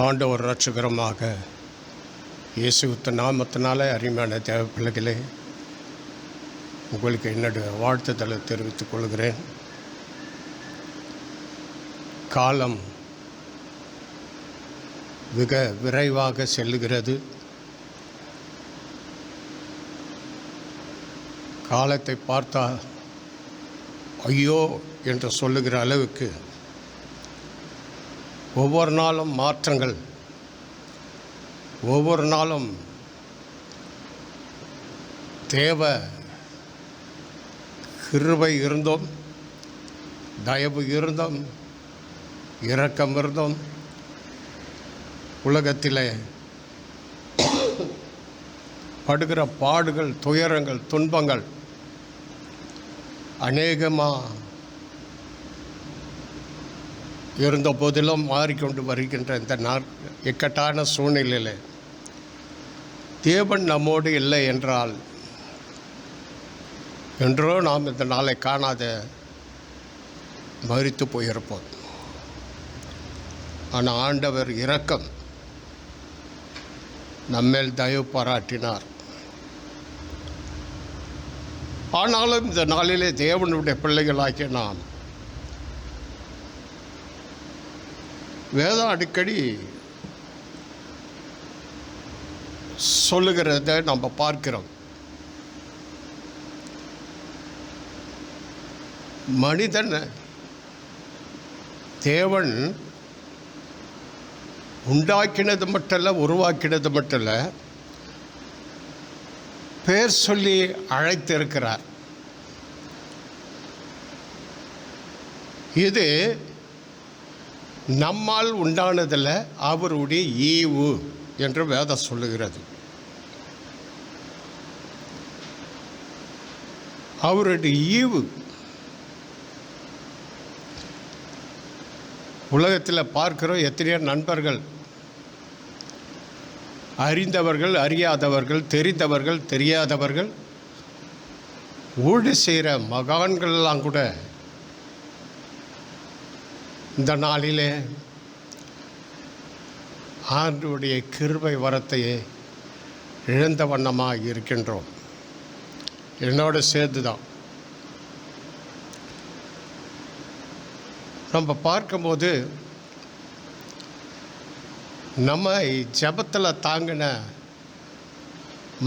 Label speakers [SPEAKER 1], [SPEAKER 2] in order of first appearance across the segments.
[SPEAKER 1] ஆண்டவர் இரட்சகரமாக இயேசுவின் நாமத்தினாலே அருமையான தேவ பிள்ளைகளே, உங்களுக்கு என்னுடைய வாழ்த்துதலை தெரிவித்துக் கொள்கிறேன். காலம் மிக விரைவாக செல்லுகிறது. காலத்தை பார்த்தா ஐயோ என்று சொல்லுகிற அளவுக்கு ஒவ்வொரு நாளும் மாற்றங்கள், ஒவ்வொரு நாளும் தேவ கிருபை இருந்தும், தயவு இருந்தும், இரக்கம் இருந்தும் உலகத்தில் படுகிற பாடுகள், துயரங்கள், துன்பங்கள் அநேகமாக இருந்த போதிலும் மாறிக்கொண்டு வருகின்ற இந்த இக்கட்டான சூழ்நிலையில் தேவன் நம்மோடு இல்லை என்றால் என்றோ நாம் இந்த நாளை காணாத மரித்து போயிருப்போம். ஆனால் ஆண்டவர் இரக்கம் நம்மேல் தயவு பாராட்டினார். ஆனாலும் இந்த நாளிலே தேவனுடைய பிள்ளைகளாகிய நாம் வேதம் அடிக்கடி சொல்லுகிறத நம்ம பார்க்கிறோம். மனிதன் தேவன் உண்டாக்கினது மட்டுமல்ல, உருவாக்கினது மட்டுமல்ல, பேர் சொல்லி அழைத்திருக்கிறார். இது நம்மால் உண்டானதில் அவருடைய ஈவு என்று வேதம் சொல்லுகிறது. அவருடைய ஈவு. உலகத்தில் பார்க்கிறோம் எத்தனையோ நண்பர்கள், அறிந்தவர்கள், அறியாதவர்கள், தெரிந்தவர்கள், தெரியாதவர்கள், ஊழி செய்கிற மகான்கள்லாம் கூட இந்த நாளிலே ஆண்டவருடைய கிருபை வரத்தையே இழந்த வண்ணமாக இருக்கின்றோம். என்னோடு சேர்ந்து தான் நம்ம பார்க்கும்போது நம்ம ஜெபத்தில் தாங்கின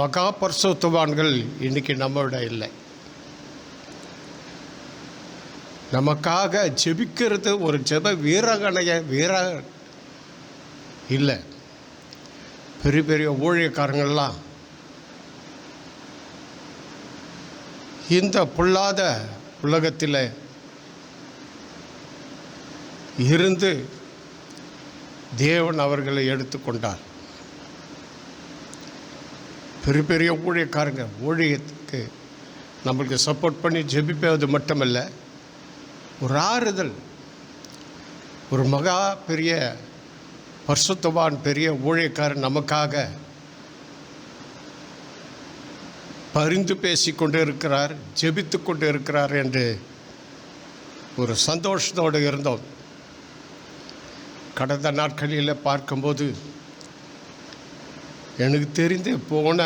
[SPEAKER 1] மகா பரிசுத்தவான்கள் இன்றைக்கி நம்மளோட இல்லை. நமக்காக ஜெபிக்கிறது ஒரு ஜெப வீர இல்லை. பெரிய பெரிய ஊழியக்காரங்கள்லாம் இந்த பொல்லாத உலகத்தில் இருந்து தேவன் அவர்களை எடுத்துக்கொண்டார். பெரிய பெரிய ஊழியக்காரங்க ஊழியத்துக்கு நம்மளுக்கு சப்போர்ட் பண்ணி ஜெபிப்பது மட்டுமல்ல, ஒரு ஆறுதல், ஒரு மகா பெரிய பரிசுத்தவான் பெரிய ஊழியக்காரன் நமக்காக பரிந்து பேசி கொண்டு இருக்கிறார், ஜெபித்து கொண்டு இருக்கிறார் என்று ஒரு சந்தோஷத்தோடு இருந்தோம். கடந்த நாட்களில் பார்க்கும்போது எனக்கு தெரிந்து போன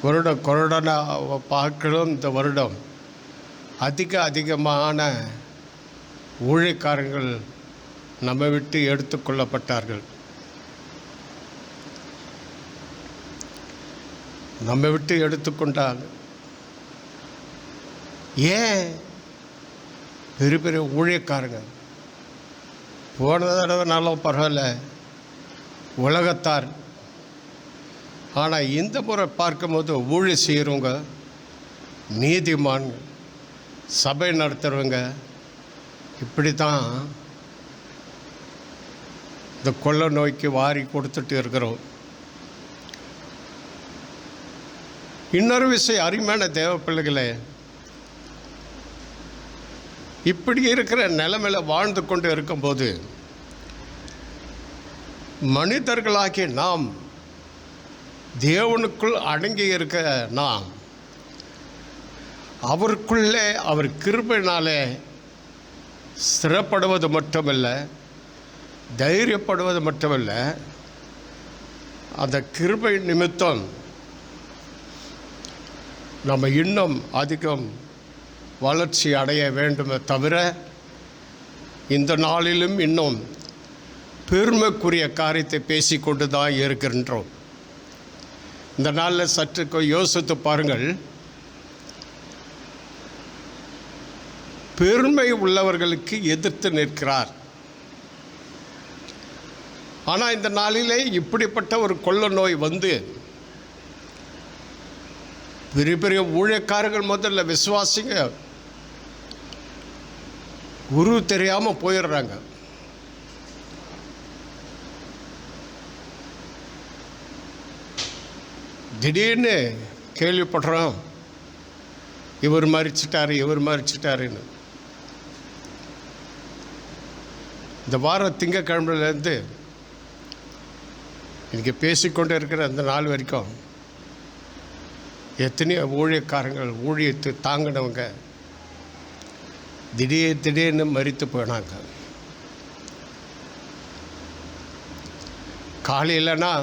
[SPEAKER 1] வருடம் கொரோனா பார்க்கணும், இந்த வருடம் அதிகமான ஊழியக்காரர்கள் நம்ம விட்டு எடுத்துக்கொள்ளப்பட்டார்கள். நம்ம விட்டு எடுத்துக்கொண்டால் ஏன் பெரிய பெரிய ஊழியக்காரங்க போன தடவைனாலும் பரவாயில்ல, உலகத்தார். ஆனால் இந்த முறை பார்க்கும்போது ஊழி செய்கிறவங்க, நீதிமான், சபை நடத்துகிறவங்க, இப்படி தான் இந்த கொள்ள நோய்க்கு வாரி கொடுத்துட்டு இருக்கிறோம். இன்னொரு விஷயம், அருமையான தேவ பிள்ளைகளே, இப்படி இருக்கிற நிலைமையில் வாழ்ந்து கொண்டு இருக்கும்போது மனிதர்களாகிய நாம், தேவனுக்குள் அடங்கி இருக்க நாம், அவருக்குள்ளே அவர் கிருபையினாலே ஸ்திரப்படுவது மட்டுமல்ல, தைரியப்படுவது மட்டுமல்ல, அந்த கிருபை நிமித்தம் நம்ம இன்னும் அதிகம் வளர்ச்சி அடைய வேண்டுமே தவிர, இந்த நாளிலும் இன்னும் பெருமைக்குரிய காரியத்தை பேசிக்கொண்டு தான் இருக்கின்றோம். இந்த நாளில் சற்று யோசித்து பாருங்கள். பெருமை உள்ளவர்களுக்கு எதிர்த்து நிற்கிறார். ஆனால் இந்த நாளிலே இப்படிப்பட்ட ஒரு கொள்ள நோய் வந்து பெரிய பெரிய ஊழியக்காரர்கள் முதல்ல விசுவாசிங்க குரு தெரியாமல் போயிடுறாங்க. திடீர்னு கேள்விப்படுறோம், இவர் மறிச்சிட்டாருன்னு. இந்த வாரம் திங்கக்கிழமையிலேருந்து இன்றைக்கி பேசிக்கொண்டு இருக்கிற அந்த நாள் வரைக்கும் எத்தனையோ ஊழியக்காரங்கள், ஊழியத்தை தாங்கினவங்க திடீர்னு மரித்து போனாங்க. காலையிலனா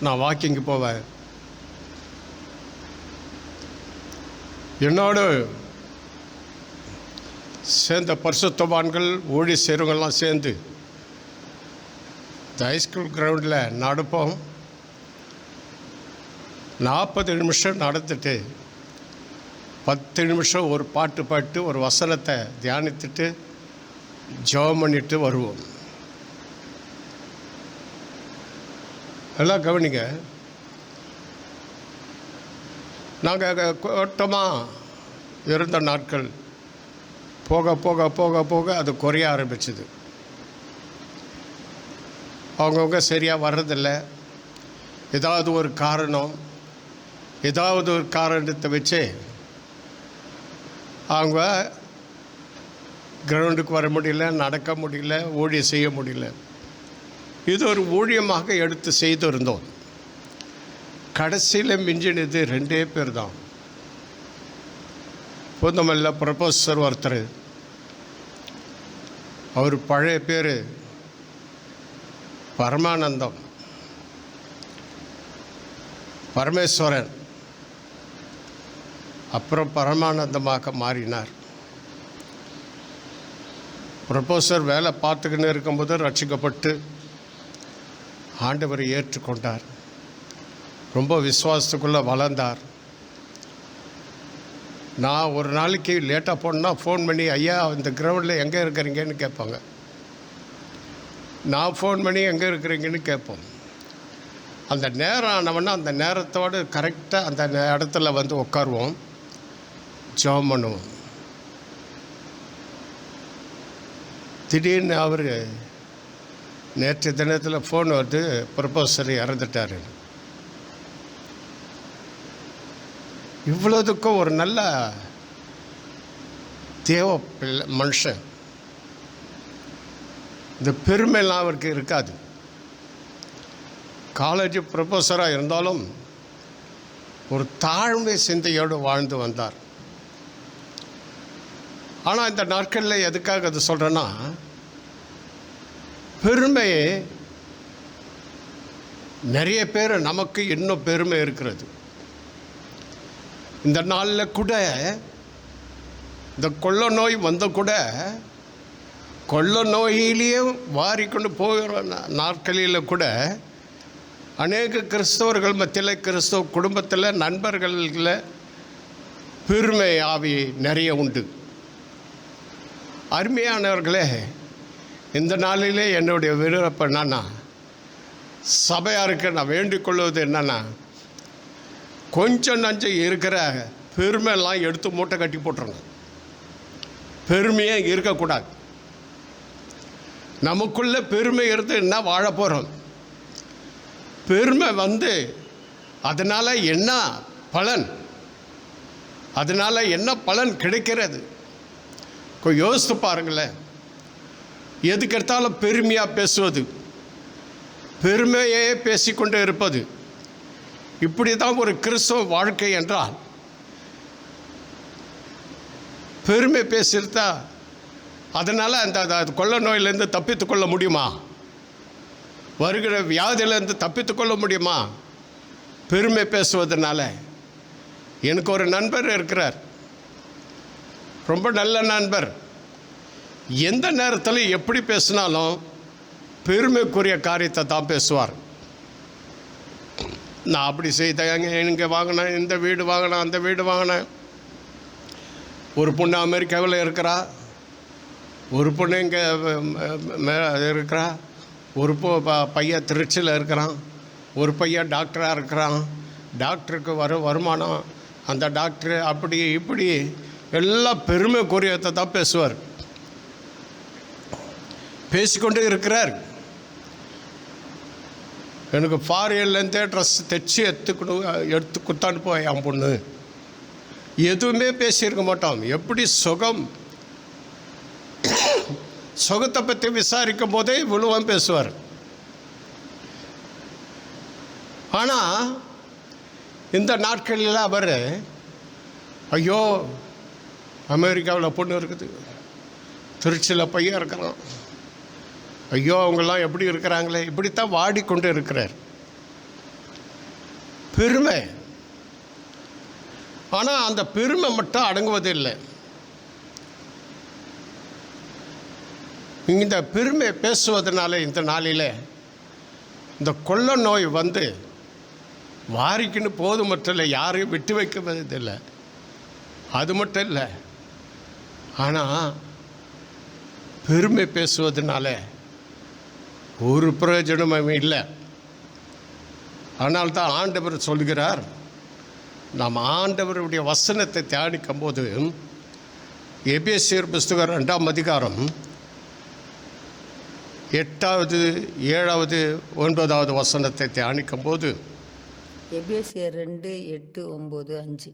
[SPEAKER 1] நான் வாக்கிங்கு போவேன். என்னோடு சேர்ந்த பரிசுத்தவான்கள், ஊழிய செய்கிறவங்கெல்லாம் சேர்ந்து இந்த ஹைஸ்கூல் கிரவுண்டில் நடப்போம். 40 நிமிஷம் நடந்துட்டு 10 நிமிஷம் ஒரு பாட்டு பாட்டு ஒரு வசனத்தை தியானித்துட்டு ஜெபம் பண்ணிட்டு வருவோம். எல்லாம் கவனிங்க. நாங்கள் கூட்டமாக இருந்த நாட்கள் போக போக போக போக அது குறைய ஆரம்பிச்சுது. அவங்கவுங்க சரியாக வர்றதில்லை. ஏதாவது ஒரு காரணத்தை வச்சு அவங்க கிரவுண்டுக்கு வர முடியல, நடக்க முடியல, ஊழியம் செய்ய முடியல. இது ஒரு ஊழியமாக எடுத்து செய்திருந்தோம். கடைசியில் மிஞ்சினது 2 பேர் தான். புதுமல்ல ப்ரொஃபஸர் ஒருத்தர், அவர் பழைய பேர் பரமானந்தம், பரமேஸ்வரன், அப்புறம் பரமானந்தமாக மாறினார். ப்ரொஃபஸர் வேலை பார்த்துக்கின்னு இருக்கும்போது ரட்சிக்கப்பட்டு ஆண்டவரை ஏற்றுக்கொண்டார். ரொம்ப விசுவாசத்துக்குள்ளே வளர்ந்தார். நான் ஒரு நாளைக்கு லேட்டாக போனேன்னா ஃபோன் பண்ணி, ஐயா இந்த கிரவுண்டில் எங்கே இருக்கிறீங்கன்னு கேட்பாங்க. நான் ஃபோன் பண்ணி எங்கே இருக்கிறீங்கன்னு கேட்போம். அந்த நேரம் ஆனவொன்னா அந்த நேரத்தோடு கரெக்டாக அந்த இடத்துல வந்து உட்காருவோம், ஜெபம் பண்ணுவோம். திடீர்னு அவர் நேற்று தினத்தில் ஃபோன் வருது, ப்ரொஃபஸர் இறந்துட்டார். இவ்வளோதுக்கும் ஒரு நல்ல தேவ மனுஷன். இந்த பெருமைலாம் அவருக்கு இருக்காது. காலேஜ் ப்ரொஃபஸராக இருந்தாலும் ஒரு தாழ்மை சிந்தையோடு வாழ்ந்து வந்தார். ஆனால் இந்த நாட்களில் எதுக்காக அது சொல்கிறேன்னா, பெருமை நிறைய பேர் நமக்கு இன்னும் பெருமை இருக்கிறது. இந்த நாளில் கூட இந்த கொள்ள நோய் வந்த கூட கொள்ள நோயிலேயே வாரிக்கொண்டு போகிற நாட்களில் கூட அநேக கிறிஸ்தவர்கள் மத்தியில், கிறிஸ்தவ குடும்பத்தில், நண்பர்களில் பெருமை ஆவி நிறைய உண்டு. அருமையானவர்களே, இந்த நாளிலே என்னுடைய விருப்பம் என்னன்னா, சபையாருக்கு நான் வேண்டிக் கொள்வது என்னென்னா, கொஞ்சம் நஞ்சம் இருக்கிற பெருமையெல்லாம் எடுத்து மூட்டை கட்டி போட்டுருங்க. பெருமையே இருக்கக்கூடாது. நமக்குள்ளே பெருமை இருந்து என்ன வாழ போகிறோம்? பெருமை வந்து அதனால் என்ன பலன்? அதனால் என்ன பலன் கிடைக்கிறது? யோசித்து பாருங்களேன். எதுக்கெடுத்தாலும் பெருமையாக பேசுவது, பெருமையே பேசிக்கொண்டே இருப்பது, இப்படி தான் ஒரு கிறிஸ்தவ வாழ்க்கை என்றால், பெருமை பேசியிருந்தா அதனால் அந்த கொள்ள நோயிலேருந்து தப்பித்து கொள்ள முடியுமா? வருகிற வியாதியிலேருந்து தப்பித்து கொள்ள முடியுமா? பெருமை பேசுவதனால. எனக்கு ஒரு நண்பர் இருக்கிறார், ரொம்ப நல்ல நண்பர். எந்த நேரத்தில் எப்படி பேசினாலும் பெருமைக்குரிய காரியத்தை தான் பேசுவார். நான் அப்படி செய்தேங்க, இங்கே வாங்கினேன், இந்த வீடு வாங்கினேன், அந்த வீடு வாங்கினேன். ஒரு பொண்ணு அமெரிக்காவில் இருக்கிறா, ஒரு பொண்ணு இங்கே இருக்கிறா, ஒரு பையன் திருச்சியில் இருக்கிறான், ஒரு பையன் டாக்டராக இருக்கிறான். டாக்டருக்கு வருமானம், அந்த டாக்டரு அப்படி இப்படி எல்லாம் பெருமைக்குரியத்தை தான் பேசுவார், பேசிக்கொண்டு இருக்கிறார். எனக்கு ஃபாரின்லேருந்தே ட்ரெஸ் தைச்சி எடுத்து குத்தான்னு போய் என் பொண்ணு. எதுவுமே பேசியிருக்க மாட்டோம். எப்படி சுகத்தை பற்றி விசாரிக்கும் போதே இவ்வளவும் பேசுவார். ஆனால் இந்த நாட்களில் அவர், ஐயோ அமெரிக்காவில் பொண்ணு இருக்குது, திருச்சியில் பையன் இருக்கிறான், ஐயோ அவங்கெல்லாம் எப்படி இருக்கிறாங்களே, இப்படித்தான் வாடிக்கொண்டு இருக்கிறார். பெருமை. ஆனால் அந்த பெருமை மட்டும் அடங்குவதில்லை. இந்த பெருமை பேசுவதனால இந்த நாளில் இந்த கொள்ள நோய் வந்து வாரிக்குன்னு போது மட்டும் இல்லை, யாரையும் விட்டு வைக்கவதில்லை. அது மட்டும் இல்லை, ஆனால் பெருமை பேசுவதனால ஒரு பிரயோஜனமும் இல்லை. ஆனால் தான் ஆண்டவர் சொல்கிறார், நாம் ஆண்டவருடைய வசனத்தை தியானிக்கும் போது எபேசியர் புஸ்தகம் 2ஆம் அதிகாரம் 8வது 7வது 9வது வசனத்தை தியானிக்கும் போது,
[SPEAKER 2] எபேசியர் 2:8-9-5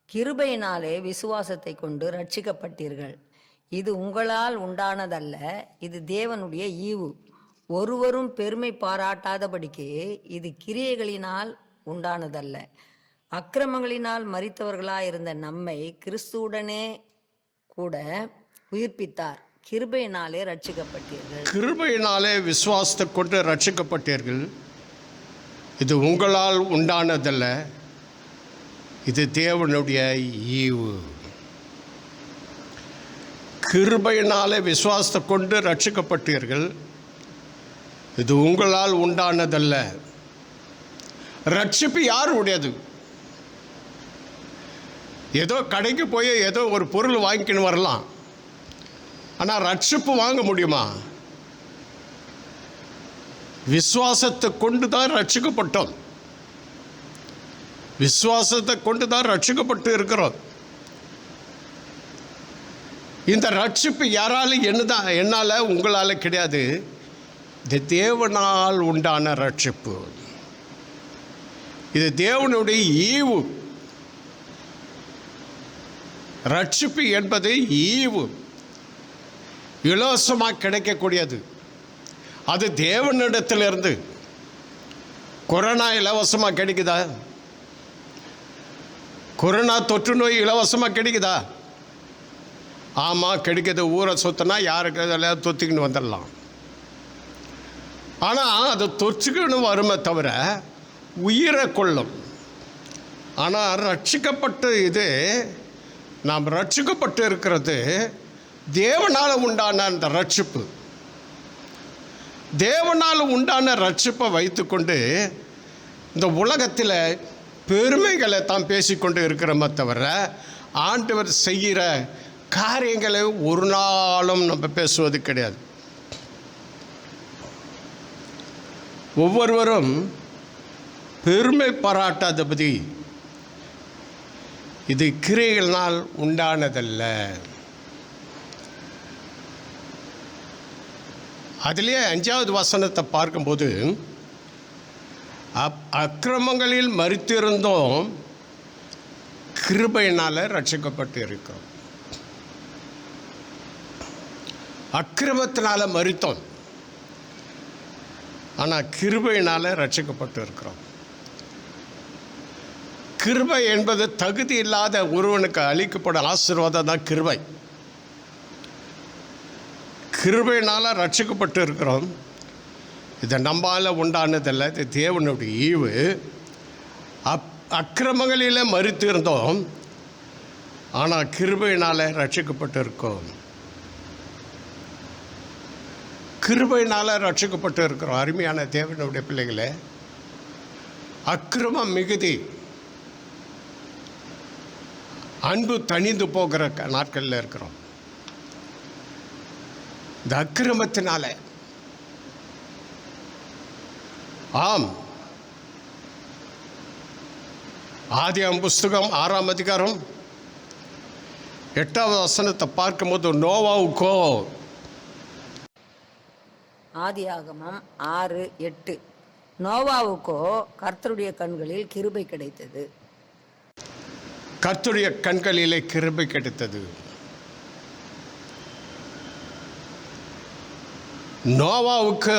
[SPEAKER 2] கிருபையினாலே விசுவாசத்தை கொண்டு ரட்சிக்கப்பட்டீர்கள். இது உங்களால் உண்டானதல்ல, இது தேவனுடைய ஈவு. ஒருவரும் பெருமை பாராட்டாதபடிக்கு இது கிரியைகளினால் உண்டானதல்ல. அக்கிரமங்களினால் மரித்தவர்களாயிருந்த நம்மை கிறிஸ்துவுடனே கூட உயிர்ப்பித்தார். கிருபையினாலே ரட்சிக்கப்பட்டீர்கள்.
[SPEAKER 1] கிருபையினாலே விசுவாசத்தை கொண்டு ரட்சிக்கப்பட்டீர்கள். இது உங்களால் உண்டானதல்ல, இது தேவனுடைய ஈவு. கிருபையினாலே விசுவாசத்தை கொண்டு ரட்சிக்கப்பட்டீர்கள். இது உங்களால் உண்டானதல்ல. ரட்சிப்பு யாருடையது? ஏதோ கடைக்கு போய் ஏதோ ஒரு பொருள் வாங்கிக்கின்னு வரலாம், ஆனால் ரட்சிப்பு வாங்க முடியுமா? விசுவாசத்தை கொண்டு தான் ரட்சிக்கப்பட்டோம். விசுவாசத்தை கொண்டு தான் ரட்சிக்கப்பட்டு இருக்கிறோம். இந்த ரட்சிப்பு யாராலும் என்னால் உங்களால் கிடையாது. இது தேவனால் உண்டான ரட்சிப்பு. இது தேவனுடைய ஈவு. ரட்சிப்பு என்பது ஈவு, இலவசமாக கிடைக்கக்கூடியது. அது தேவனிடத்திலிருந்து. கொரோனா இலவசமாக கிடைக்குதா? கொரோனா தொற்று நோய் இலவசமாக கிடைக்குதா? ஆமாம் கிடைக்கிது. ஊரை சுற்றினா யாருக்கு அதெல்லாம் தொத்திக்கின்னு வந்துடலாம். ஆனால் அது தொற்றுக்குன்னு வருமே தவிர உயிரை கொள்ளும். ஆனால் ரட்சிக்கப்பட்டு இது நாம் ரட்சிக்கப்பட்டு இருக்கிறது தேவனால் உண்டான அந்த ரட்சிப்பு. தேவனால் உண்டான ரட்சிப்பை வைத்துக்கொண்டு இந்த உலகத்தில் பெருமைகளை தான் பேசிக்கொண்டு இருக்கிறோமே தவிர ஆண்டவர் செய்கிற காரியங்களை ஒரு நாளும் நம்ம பேசுவது கிடையாது. ஒவ்வொருவரும் பெருமை பாராட்டாதபடி இது கிரியைகளினால் உண்டானதல்ல. அதிலே 5வது வசனத்தை பார்க்கும்போது, அக்கிரமங்களில் மரித்திருந்தோம், கிருபையினால் ரட்சிக்கப்பட்டு இருக்கிறோம். அக்கிரமத்தினால் மரித்தோம், ஆனால் கிருபையினால் ரட்சிக்கப்பட்டு இருக்கிறோம். கிருபை என்பது தகுதி இல்லாத ஒருவனுக்கு அளிக்கப்படும் ஆசீர்வாதம் தான் கிருபை. கிருபையினால் ரட்சிக்கப்பட்டு இருக்கிறோம். இது நம்மால் உண்டானதில்லை, இது தேவனுடைய ஈவு. அக்கிரமங்களிலே மரித்து இருந்தோம், ஆனால் கிருபையினால் ரட்சிக்கப்பட்டு இருக்கோம். கிருபையினால் ரட்சிக்கப்பட்டு இருக்கிறோம். அருமையான தேவனுடைய பிள்ளைகளே, அக்கிரமம் மிகுதி, அன்பு தணிந்து போகிற நாட்களில் இருக்கிறோம். இந்த அக்கிரமத்தினால ஆம், ஆதியாகமம் புஸ்தகம் 6ஆம் அதிகாரம் 8வது வசனத்தை பார்க்கும்போது நோவாவுக்கோ,
[SPEAKER 2] ஆதியாகமம் 6:8, நோவாவுக்கோ கர்த்தருடைய கண்களில் கிருபை கிடைத்தது.
[SPEAKER 1] கர்த்தருடைய கண்களிலே கிருபை கிடைத்தது. நோவாவுக்கு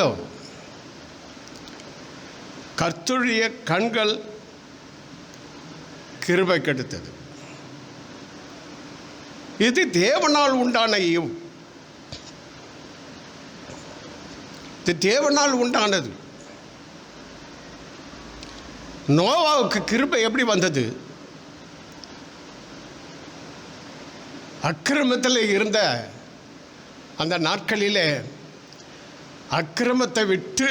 [SPEAKER 1] கர்த்தருடைய கண்கள் கிருபை கிடைத்தது. இது தேவனால் உண்டான ஈவு, இது தேவனால் உண்டானது. நோவாவுக்கு கிருபை எப்படி வந்தது? அக்கிரமத்தில் இருந்த அந்த நாட்களிலே அக்கிரமத்தை விட்டு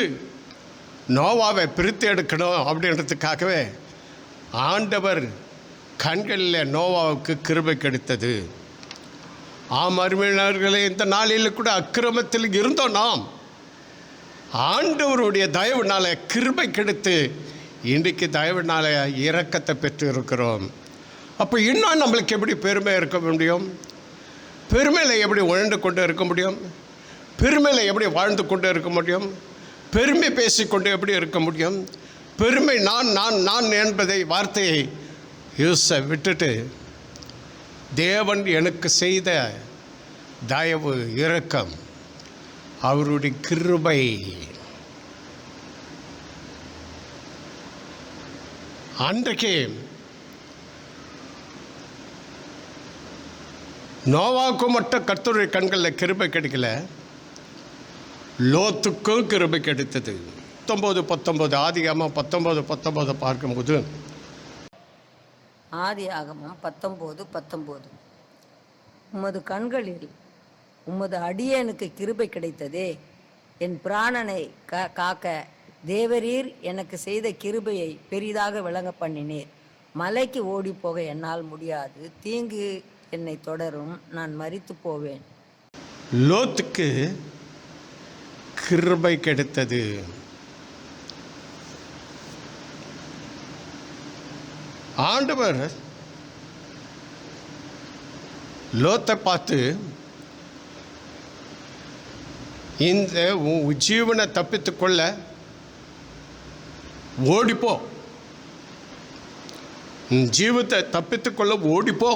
[SPEAKER 1] நோவாவை பிரித்து எடுக்கணும் அப்படின்றதுக்காகவே ஆண்டவர் கண்களில் நோவாவுக்கு கிருபை கிடைத்தது. ஆம் அருமையினர்களே, இந்த நாளில் கூட அக்கிரமத்தில் இருந்தோம் நாம். ஆண்டவருடைய தயவுனால கிருபை கிடைத்து இன்றைக்கு தயவுனால இரக்கத்தை பெற்று இருக்கிறோம். அப்போ இன்னும் நம்மளுக்கு எப்படி பெருமை இருக்க முடியும்? பெருமையில் எப்படி உழந்து கொண்டு இருக்க முடியும்? பெருமையில் எப்படி வாழ்ந்து கொண்டு இருக்க முடியும்? பெருமை பேசிக்கொண்டு எப்படி இருக்க முடியும்? பெருமை நான் நான் நான் என்பதை வார்த்தையை யூஸை விட்டுட்டு தேவன் எனக்கு செய்த தயவு, இரக்கம், அவருடைய கிருபை, அன்றைக்கு நோவாவுக்கும் மட்டும் கர்த்தருடைய கண்களில் கிருபை கிடைக்கல, லோத்துக்கும் கிருபை கிடைத்தது. 19:19 ஆதியாகமம் 19:19 பார்க்கும்போது,
[SPEAKER 2] ஆதியாகமம் 19:19, உமது கண்களில் உமது அடியேனுக்கு கிருபை கிடைத்ததே, என் பிராணனை காக்க தேவரீர் எனக்கு செய்த கிருபையை பெரிதாக விளங்க பண்ணினீர். மலைக்கு ஓடி போக என்னால் முடியாது, தீங்கு என்னை தொடரும், நான் மரித்து போவேன்.
[SPEAKER 1] லோத்துக்கு கிருபை கிடைத்தது. ஆண்டவர் லோத்தை பார்த்து, இந்த உன் ஜீவனை தப்பித்துக்கொள்ள ஓடிப்போ, உன் ஜீவத்தை தப்பித்துக்கொள்ள ஓடிப்போ,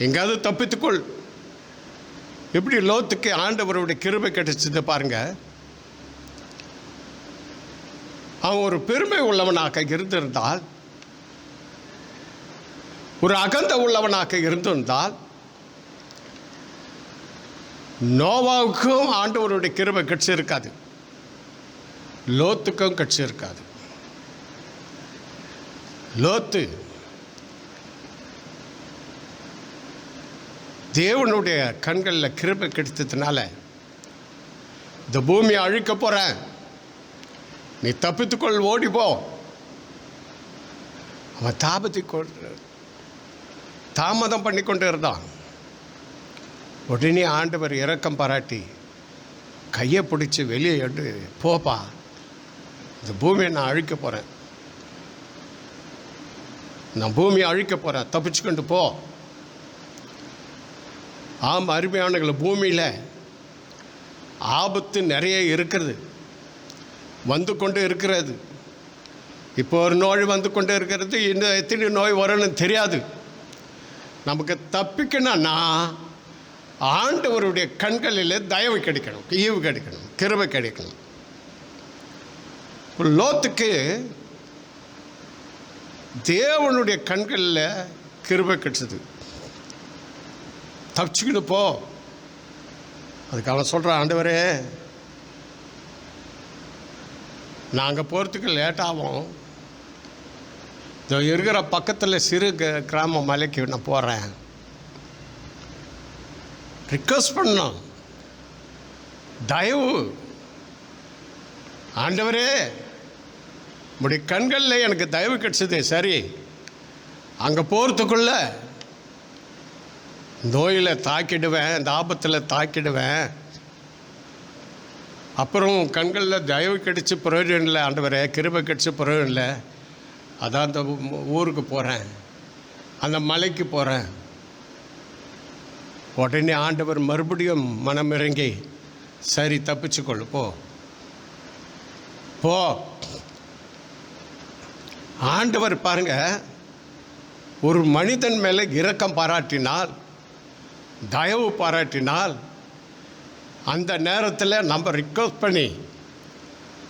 [SPEAKER 1] எங்காவது தப்பித்துக்கொள். எப்படி லோத்துக்கு ஆண்டவருடைய கிருபை கிடைச்சது பாருங்க. அவன் ஒரு பெருமை உள்ளவனாக இருந்திருந்தால், ஒரு அகந்த உள்ளவனாக இருந்திருந்தால், நோவாவுக்கும் ஆண்டவருடைய கிருபை கிடைச்சிருக்காது, லோத்துக்கும் கிடைச்சிருக்காது. லோத்து தேவனுடைய கண்களில் கிருபை கிடைத்ததுனால, இந்த பூமியை அழிக்க போகிறேன், நீ தப்பித்துக்கொள், ஓடிப்போ, அவன் தாமதம் பண்ணி கொண்டு இருந்தான். உடனே ஆண்டவர் இரக்கம் பாராட்டி கையை பிடிச்சி வெளியே எடுத்து, போப்பா, இந்த பூமியை நான் அழிக்க போகிறேன், நான் பூமியை அழிக்க போகிறேன், தப்பிச்சுக்கொண்டு போ. ஆம் அருமையானவர்களே, பூமியில் ஆபத்து நிறைய இருக்கிறது, வந்து கொண்டு இருக்கிறது. இப்போ ஒரு நோய் வந்து கொண்டு இருக்கிறது, இன்னும் எத்தனை நோய் வரும்னு தெரியாது. நமக்கு தப்பிக்கணும்னா ஆண்டவருடைய கண்களில் தயவு கிடைக்கணும், ஈவு கிடைக்கணும், கிருபை கிடைக்கணும். லோத்துக்கு தேவனுடைய கண்களில் கிருபை கிடைச்சது. தப்பிச்சுக்கிட்டு போ, அதுக்கு அவன் சொல்கிறான், ஆண்டவரே நாங்கள் போகிறதுக்கு லேட்டாகும், இதோ இருக்கிற பக்கத்தில் சிறு கிராம மலைக்கு நான் போகிறேன். ரிக்வெஸ்ட் பண்ணோம், தயவு ஆண்டவரே உடைய கண்களில் எனக்கு தயவு கிடச்சிது. சரி, அங்கே போகிறதுக்குள்ள நோயில் தாக்கிடுவேன், இந்த ஆபத்தில் தாக்கிடுவேன், அப்புறம் கண்களில் தயவு கிடச்சி பிரயோஜனம் இல்லை ஆண்டவரே, கிருபை கிடச்சி பிரயோஜனம் இல்லை. அதான் அந்த ஊருக்கு போகிறேன், அந்த மலைக்கு போகிறேன். உடனே ஆண்டவர் மறுபடியும் மனம் இறங்கி, சரி தப்பிச்சுக்கொள்ளு, போ போ. ஆண்டவர் பாருங்க, ஒரு மனிதன் மேலே இரக்கம் பாராட்டினால், தயவு பாராட்டினால், அந்த நேரத்தில் நம்ம ரிக்வெஸ்ட் பண்ணி,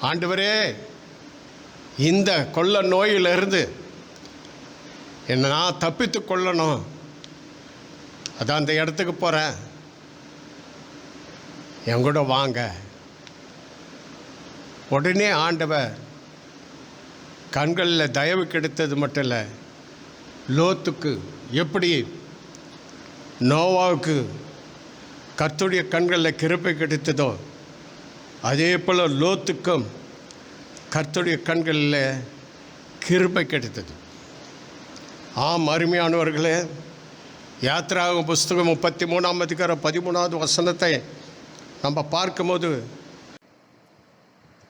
[SPEAKER 1] ஆண்டவரே இந்த கொள்ள நோயிலிருந்து என்னை நான் தப்பித்து கொள்ளணும், அதான் அந்த இடத்துக்கு போகிறேன், என் கூட வாங்க. உடனே ஆண்டவர் கண்களில் தயவு கிடைத்தது மட்டும் இல்லை, லோத்துக்கு எப்படி நோவாவுக்கு கர்த்தருடைய கண்களில் கிருபை கிடைத்ததோ, அதே போல் லோத்துக்கும் கர்த்தருடைய கண்களில் கிருபை கிடைத்தது. ஆம் அருமையானவர்களே, யாத்திராகம புஸ்தகம் 33ஆம் அதிகாரம் 13வது வசனத்தை நம்ம பார்க்கும்போது,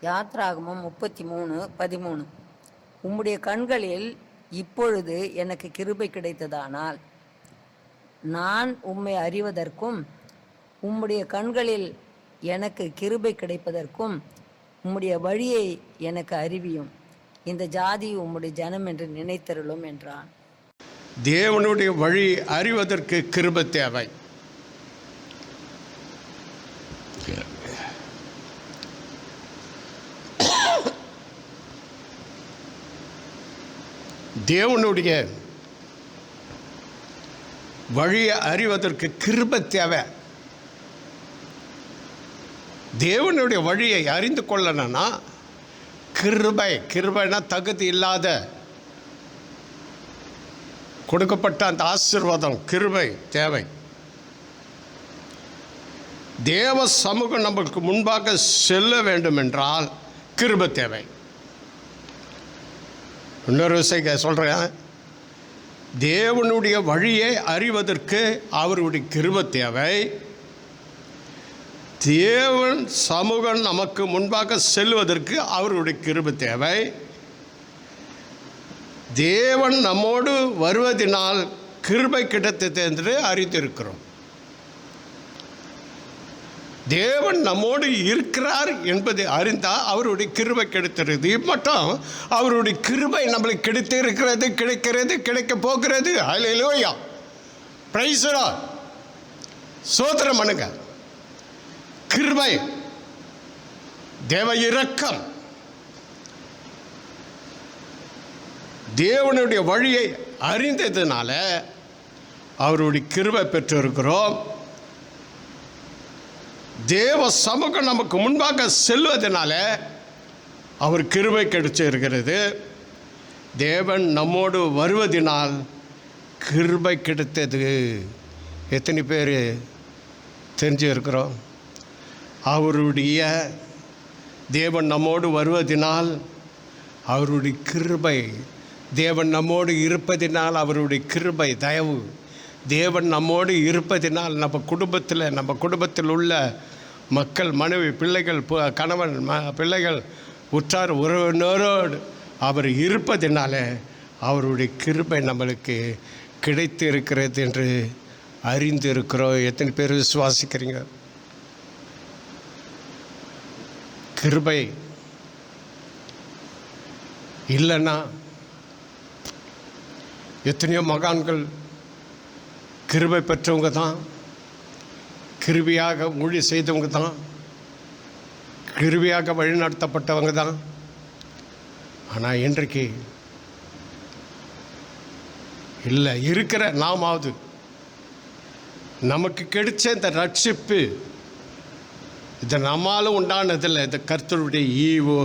[SPEAKER 2] யாத்ராகமம் 33:13, உம்முடைய கண்களில் இப்பொழுது எனக்கு கிருபை கிடைத்ததானால் நான் உம்மை அறிவதற்கும் உம்முடைய கண்களில் எனக்கு கிருபை கிடைப்பதற்கும் உம்முடைய வழியை எனக்கு அறிவியும், இந்த ஜாதி உம்முடைய ஜனம் என்று நினைத்தருளும் என்றான்.
[SPEAKER 1] தேவனுடைய வழி அறிவதற்கு கிருபை தேவை. தேவனுடைய வழியை அறிவதற்கு கிருபை தேவை. தேவனுடைய வழியை அறிந்து கொள்ளணும்னா கிருபை, கிருபைனா தகுதி இல்லாத கொடுக்கப்பட்ட அந்த ஆசீர்வாதம், கிருபை தேவை. தேவ சமூகம் நம்மளுக்கு முன்பாக செல்ல வேண்டும் என்றால் கிருபை தேவை. இன்னொரு விஷயம் சொல்கிறேன், தேவனுடைய வழியை அறிவதற்கு அவருடைய கிருபை தேவை. தேவன் சமூகம் நமக்கு முன்பாக செல்வதற்கு அவருடைய கிருபை தேவை. தேவன் நம்மோடு வருவதினால் கிருபை கிடைத்தது என்று அறிந்திருக்கிறோம். தேவன் நம்மோடு இருக்கிறார் என்பதை அறிந்தால் அவருடைய கிருபை கிடைத்திருக்கிறது. மட்டும் அவருடைய கிருபை நம்மளுக்கு கிடைத்து இருக்கிறது, கிடைக்கிறது, கிடைக்க போகிறது. ஹல்லேலூயா, பிரைஸ் தி லார்ட், ஸ்தோத்திரம் பண்ணுங்க. கிருபை, தேவ இரக்கம், தேவனுடைய வழியை அறிந்ததுனால அவருடைய கிருபை பெற்றிருக்கிறோம். தேவ சமூகம் நமக்கு முன்பாக செல்வதனால அவர் கிருபை கிடைச்சிருக்கிறது. தேவன் நம்மோடு வருவதினால் கிருபை கிடைத்தது. எத்தனை பேர் தெரிஞ்சு இருக்கிறோம்? அவருடைய தேவன் நம்மோடு வருவதினால் அவருடைய கிருபை, தேவன் நம்மோடு இருப்பதினால் அவருடைய கிருபை, தயவு, தேவன் நம்மோடு இருப்பதினால் நம்ம குடும்பத்தில் உள்ள மக்கள், மனைவி, பிள்ளைகள், கணவன், பிள்ளைகள், உற்றார் உறவினரோடு அவர் இருப்பதினால அவருடைய கிருபை நம்மளுக்கு கிடைத்து இருக்கிறது என்று அறிந்து இருக்கிறோம். எத்தனை பேர் விசுவாசிக்கிறீங்க? கிருபை இல்லைன்னா எத்தனையோ மகான்கள் கிருபை பெற்றவங்க தான், கிருபையாக ஊழி செய்தவங்க தான், கிருபையாக வழிநடத்தப்பட்டவங்க தான். ஆனால் இன்றைக்கு இல்லை, இருக்கிற நாமாவது நமக்கு கிடைச்ச இந்த ரட்சிப்பு இது நம்மாலும் உண்டானதில்லை, இது கர்த்தருடைய ஈவு.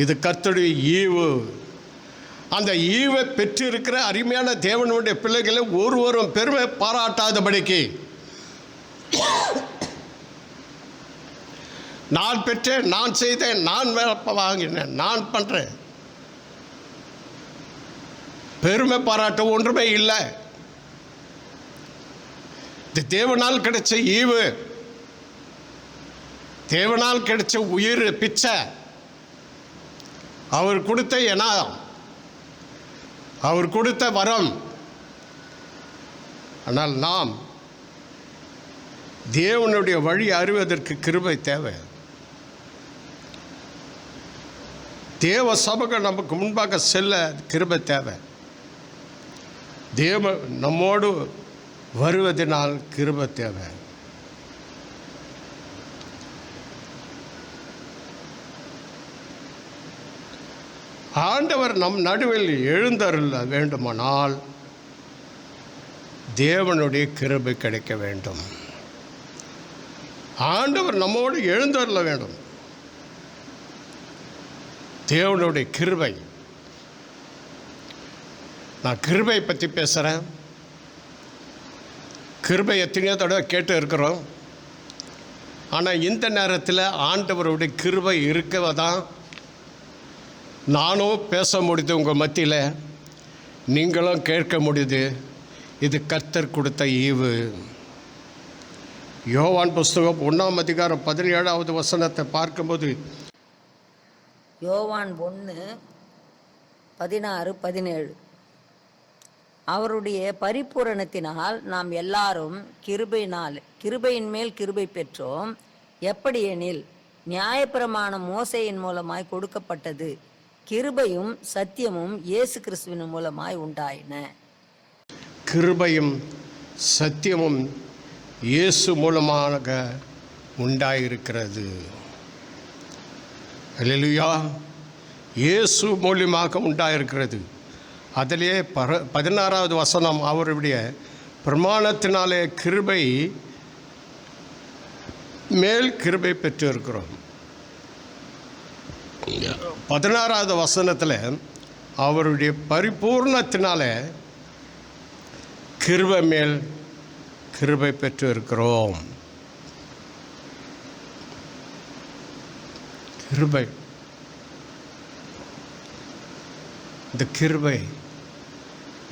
[SPEAKER 1] இது கர்த்தருடைய ஈவு. அந்த ஈவை பெற்றிருக்கிற அருமையான தேவனுடைய பிள்ளைகளை ஒருவரும் பெருமை பாராட்டாதபடிக்கு, நான் பெற்றேன், நான் செய்தேன், நான் வாங்கினேன், நான் பண்ணுறேன், பெருமை பாராட்ட ஒன்றுமே இல்லை. இது தேவனால் கிடைச்ச ஈவு, தேவனால் கிடைச்ச உயிர் பிச்சை, அவர் கொடுத்த இனம், அவர் கொடுத்த வரம். ஆனால் நாம் தேவனுடைய வழி அறிவதற்கு கிருபை தேவை. தேவ சபைகள் நமக்கு முன்பாக செல்ல கிருபை தேவை. தேவ நம்மோடு வருவதனால் கிருபை தேவை. ஆண்டவர் நம் நடுவில் எழுந்தருள வேண்டுமானால் தேவனுடைய கிருபை கிடைக்க வேண்டும். ஆண்டவர் நம்மோடு எழுந்தருள வேண்டும். தேவனுடைய கிருபை. நான் கிருபை பற்றி பேசுகிறேன். கிருபை எத்தனையோ தடவை கேட்டு இருக்கிறோம். ஆனால் இந்த நேரத்தில் ஆண்டவருடைய கிருபை இருக்கவதான் நானும் பேச முடியுது, உங்கள் மத்தியில் நீங்களும் கேட்க முடியுது. இது கர்த்தர் கொடுத்த ஈவு. யோவான் புஸ்தகம் 1 அதிகாரம் 17வது வசனத்தை பார்க்கும்போது,
[SPEAKER 2] யோவான் 1:16-17, அவருடைய பரிபூரணத்தினால் நாம் எல்லாரும் கிருபையின் மேல் கிருபை பெற்றோம். எப்படியெனில் நியாயப்பிரமாணம் மோசேயின் மூலமாய் கொடுக்கப்பட்டது, கிருபையும் சத்தியமும் இயேசு கிறிஸ்துவின் மூலமாய் உண்டாயின.
[SPEAKER 1] கிருபையும் சத்தியமும் இயேசு மூலமாக உண்டாயிருக்கிறது. அல்லேலூயா. இயேசு மூலமாக உண்டாயிருக்கிறது. அதிலே 16வது வசனம், அவருடைய பிரமாணத்தினாலே கிருபை மேல் கிருபை பெற்று இருக்கிறோம். 16வது வசனத்தில் அவருடைய பரிபூர்ணத்தினால கிருபை மேல் கிருபை பெற்று இருக்கிறோம். கிருபை, இந்த கிருபை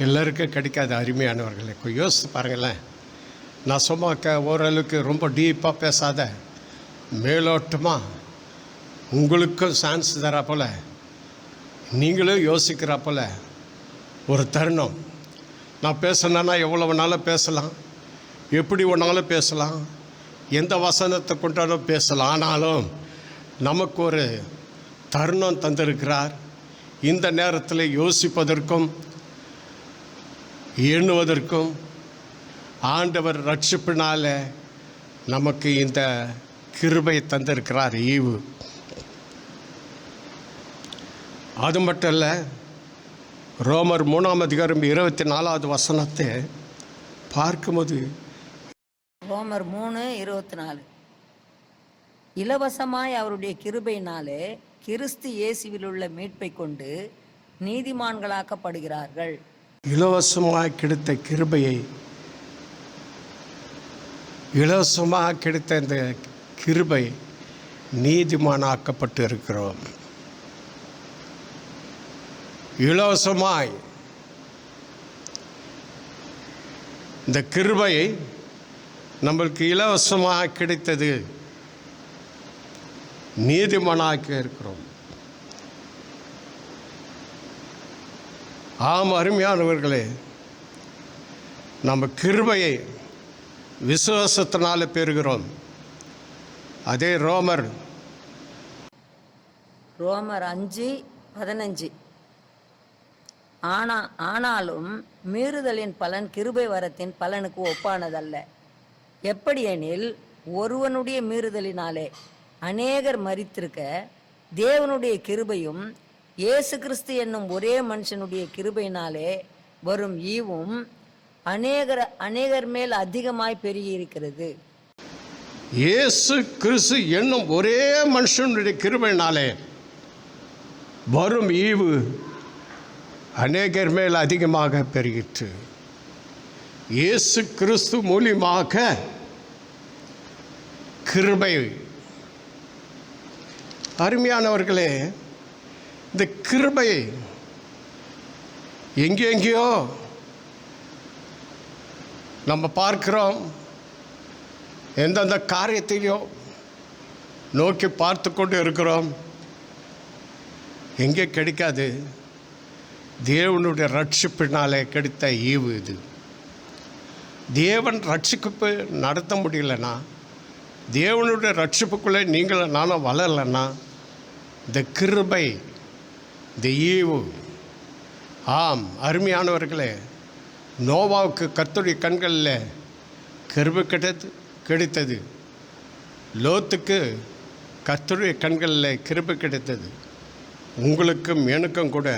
[SPEAKER 1] எல்லாருக்கும் கிடைக்காத அருமையானவர்களே. யோசித்து பாருங்களேன். நான் சும்மா ஓரளவுக்கு ரொம்ப டீப்பாக பேசாத, மேலோட்டமாக உங்களுக்கும் சான்ஸ் தரா போல், நீங்களும் யோசிக்கிறா போல் ஒரு தருணம். நான் பேசினேன்னா எவ்வளோ வேணாலும் பேசலாம், எப்படி வேணாலும் பேசலாம், எந்த வசனத்தை கொண்டாலும் பேசலாம். ஆனாலும் நமக்கு ஒரு தருணம் தந்திருக்கிறார். இந்த நேரத்தில் யோசிப்பதற்கும் எண்ணுவதற்கும் ஆண்டவர் ரட்சிப்பினால் நமக்கு இந்த கிருபை தந்திருக்கிறார், ஈவு. அது மட்டும் இல்லை, ரோமர் 3 அதிகாரம் 24வது வசனத்தை பார்க்கும்போது,
[SPEAKER 2] ரோமர் 3:24, இலவசமாய் அவருடைய கிருபையினாலே கிறிஸ்து இயேசுவில் உள்ள மீட்பை கொண்டு நீதிமான்களாக்கப்படுகிறார்கள்.
[SPEAKER 1] இலவசமாக கிடைத்த கிருபையை, இலவசமாக கிடைத்த இந்த கிருபை நீதிமானாக்கப்பட்டு இருக்கிறோம். இலவசமாய் இந்த கிருபை நம்மளுக்கு இலவசமாக கிடைத்தது, நீதிமானாக்கி இருக்கிறோம். ஆம் அருமையானவர்களே, நம்ம கிருபையை விசுவாசத்தினால பெறுகிறோம். அதே ரோமர்
[SPEAKER 2] 5:15, ஆனாலும் மீறுதலின் பலன் கிருபை வரத்தின் பலனுக்கு ஒப்பானதல்ல. எப்படியெனில் ஒருவனுடைய மீறுதலினாலே அநேகர் மரித்திருக்க, தேவனுடைய கிருபையும் இயேசு கிறிஸ்து என்னும் ஒரே மனுஷனுடைய கிருபையினாலே வரும் ஈவும் அநேகர் மேல் அதிகமாய் பெருகி இருக்கிறது.
[SPEAKER 1] இயேசு கிறிஸ்து என்னும் ஒரே மனுஷனுடைய கிருபையினாலே வரும் ஈவு அநேகர் மேல் அதிகமாக பெருகிற்று. இயேசு கிறிஸ்து மூலியமாக கிருபை. அருமையானவர்களே, இந்த கிருபை எங்கெங்கேயோ நம்ம பார்க்கிறோம். எந்தெந்த காரியத்தையோ நோக்கி பார்த்து கொண்டு இருக்கிறோம். எங்கே கிடைக்காது. தேவனுடைய ரட்சிப்பினாலே கிடைத்த ஈவு இது. தேவன் ரட்சிப்பு நடத்த முடியலன்னா, தேவனுடைய ரட்சிப்புக்குள்ளே நீங்களும் நானும் வளரலைன்னா, இந்த கிருபை, இந்த ஈவு. ஆம் அருமையானவர்களே, நோவாவுக்கு கர்த்தருடைய கண்களில் கிருபை கிடைத்தது. லோத்துக்கு கர்த்தருடைய கண்களில் கிருபை கிடைத்தது. உங்களுக்கும் எனக்கும் கூட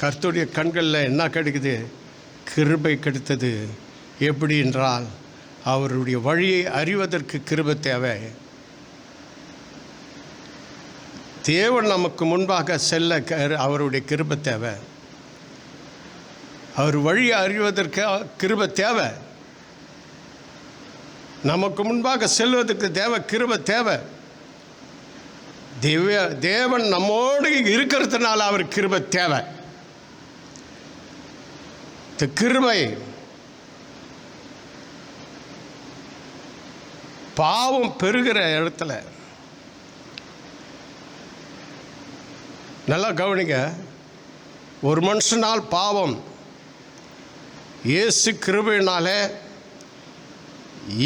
[SPEAKER 1] கர்த்தருடைய கண்களில் என்ன கிடைக்குது? கிருபை கிடைத்தது. எப்படி என்றால், அவருடைய வழியை அறிவதற்கு கிருபை தேவை. தேவன் நமக்கு முன்பாக செல்ல அவருடைய கிருபை தேவை. அவர் வழியை அறிவதற்கு கிருபை தேவை. நமக்கு முன்பாக செல்வதற்கு கிருபை தேவை. தேவன் நம்மோடு இருக்கிறதுனால அவர் கிருபை தேவை. இந்த கிருபை பாவம் பெருகிற இடத்துல நல்லா கவனிங்க. ஒரு மனுஷனால் பாவம் இயேசு கிருபையினாலே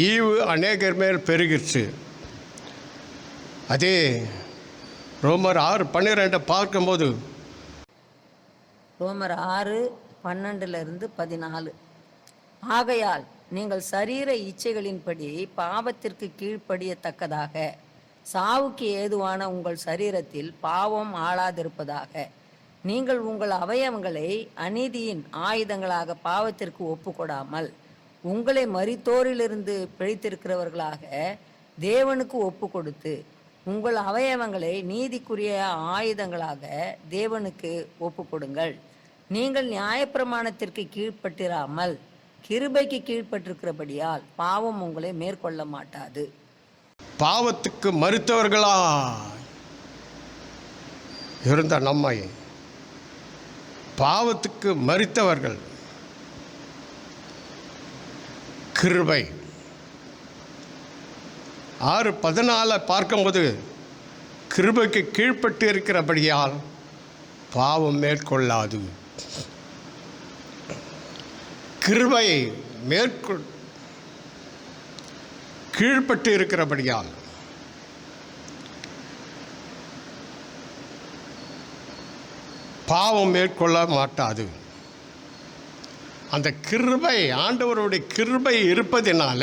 [SPEAKER 1] ஈவு அநேகர் மேல் பெருகிற்று. அதே ரோமர் 6:12 பார்க்கும்போது,
[SPEAKER 2] ரோமர் 6:12-14, ஆகையால் நீங்கள் சரீர இச்சைகளின்படி பாவத்திற்கு கீழ்ப்படியத்தக்கதாக சாவுக்கு ஏதுவான உங்கள் சரீரத்தில் பாவம் ஆளாதிருப்பதாக நீங்கள் உங்கள் அவயவங்களை அநீதியின் ஆயுதங்களாக பாவத்திற்கு ஒப்புக்கொடாமல் உங்களை மரித்தோரிலிருந்து பிழைத்திருக்கிறவர்களாக தேவனுக்கு ஒப்பு கொடுத்து உங்கள் அவயவங்களை நீதிக்குரிய ஆயுதங்களாக தேவனுக்கு ஒப்பு கொடுங்கள். நீங்கள் நியாயப்பிரமாணத்திற்கு கீழ்ப்பட்டிராமல் கிருபைக்கு கீழ்ப்பட்டிருக்கிறபடியால் பாவம் உங்களை மேற்கொள்ள மாட்டாது.
[SPEAKER 1] பாவத்துக்கு மரித்தவர்களா இருந்த நம்மை, பாவத்துக்கு மரித்தவர்கள், கிருபை 6:14 பார்க்கும்போது, கிருபைக்கு கீழ்ப்பட்டு இருக்கிறபடியால் பாவம் மேற்கொள்ளாது. கிருபை கீழ்ப்பட்டு இருக்கிறபடியால் பாவம் மேற்கொள்ள மாட்டாது. அந்த கிருபை, ஆண்டவருடைய கிருபை இருப்பதினால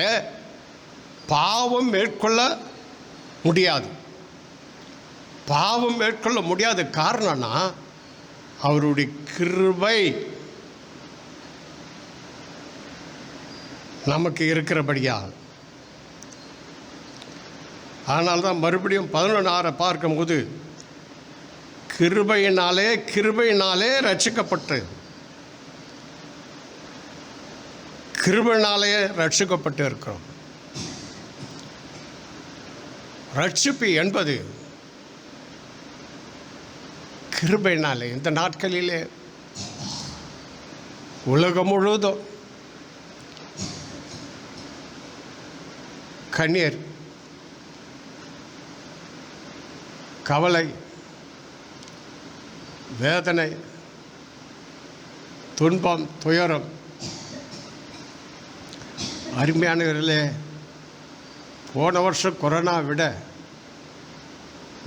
[SPEAKER 1] பாவம் மேற்கொள்ள முடியாது. பாவம் மேற்கொள்ள முடியாத காரணம்னா அவருடைய கிருபை நமக்கு இருக்கிறபடியால். அதனால்தான் மறுபடியும் 11:6 பார்க்கும்போது, கிருபையினாலே ரட்சிக்கப்பட்டு, கிருபையினாலே ரட்சிக்கப்பட்டு இருக்கிறோம். ரட்சிப்பு என்பது கிருபையினாலே. இந்த நாட்களிலே உலகம் முழுவதும் கண்ணீர், கவலை, வேதனை, துன்பம், துயரம். அருமையானவர்களே, போன வருஷம் கொரோனா விட